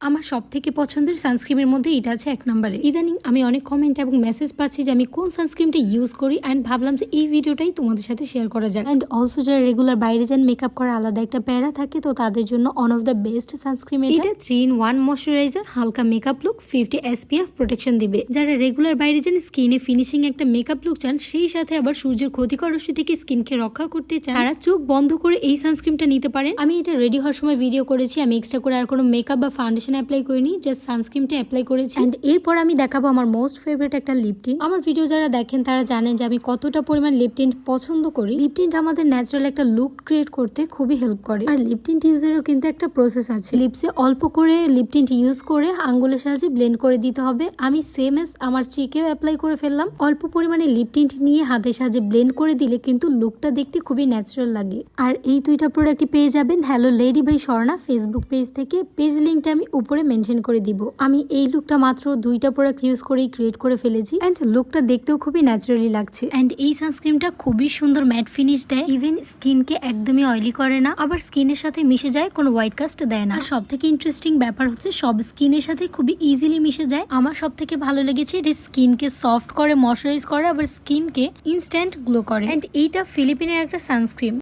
আমার সবথেকে পছন্দের সানস্ক্রিমের মধ্যে এটা আছে এক নম্বরে। ইদানিং আমি অনেক কমেন্ট এবং মেসেজ পাচ্ছি যে আমি কোন সানস্ক্রিমটা ইউজ করি, অ্যান্ড ভাবলাম যে এই ভিডিওটাই তোমাদের সাথে শেয়ার করা যায়। অ্যান্ড অলসো যারা রেগুলার বাইরে যান, মেকআপ করা আলাদা একটা প্যারা থাকে, তো তাদের জন্য ওয়ান অফ দ্য বেস্ট সানস্ক্রিম এটা। 3-in-1 ময়শ্চারাইজার, হালকা মেকআপ লুক, 50 SPF প্রোটেকশন দিবে। যারা রেগুলার বাইরে যান, স্কিনে ফিনিশিং একটা মেকআপ লুক চান, সেই সাথে আবার সূর্যের ক্ষতিকর রশ্মি থেকে স্কিনকে রক্ষা করতে চান, তারা চোখ বন্ধ করে এই সানস্ক্রিমটা নিতে পারেন। আমি এটা রেডি হওয়ার সময় ভিডিও করেছি, আমি এক্সট্রা করে আর কোনো মেকআপ বা ফাউন্ডেশন অ্যাপ্লাই করিনি, জাস্ট সানস্ক্রিমটা অ্যাপ্লাই করেছি। এন্ড এরপর আমি দেখাবো আমার মোস্ট ফেভারিট একটা লিপ টিন্ট। আমার ভিডিও যারা দেখেন তারা জানেন যে আমি কতটা পরিমাণ লিপ টিন্ট পছন্দ করি। লিপ টিন্ট আমাদের ন্যাচারাল একটা লুক ক্রিয়েট করতে খুবই হেল্প করে, আর লিপ টিন্ট ইউজেরও কিন্তু একটা প্রসেস আছে। লিপসে অল্প করে লিপ টিন্ট ইউজ করে আঙ্গুলের সাহায্যে ব্লেন্ড করে দিতে হবে। আমি সেম এস আমার চিকেও অ্যাপ্লাই করে ফেললাম। অল্প পরিমাণে লিপ টিন্ট নিয়ে হাতের সাহায্যে ব্লেন্ড করে দিলে কিন্তু লুকটা দেখতে খুবই ন্যাচারাল লাগে। আর এই দুইটা প্রোডাক্টই পেয়ে যাবেন hello lady by Swarna Facebook page থেকে। পেজ লিঙ্কটা আমি উপরে মেনশন করে দিব। আমি এই লুকটা মাত্র দুইটা প্রোডাক্ট ইউজ করেই ক্রিয়েট করে ফেলেছি, এন্ড লুকটা দেখতেও খুবই ন্যাচারালি লাগছে। এন্ড এই সানস্ক্রিমটা খুবই সুন্দর ম্যাট ফিনিশ দেয়, ইভেন স্কিনকে একদমই অয়েলি করে না, আবার স্কিনের সাথে মিশে যায়, কোনো হোয়াইট কাস্ট দেয় না। আর সব থেকে ইন্টারেস্টিং ব্যাপার হচ্ছে সব স্কিনের সাথে খুবই ইজিলি মিশে যায়। আমার সব থেকে ভালো লেগেছে এটা স্কিনকে সফট করে, ময়শ্চারাইজ করে, আবার স্কিনকে ইনস্ট্যান্ট গ্লো করে। এন্ড এইটা ফিলিপিনের একটা সানস্ক্রিম,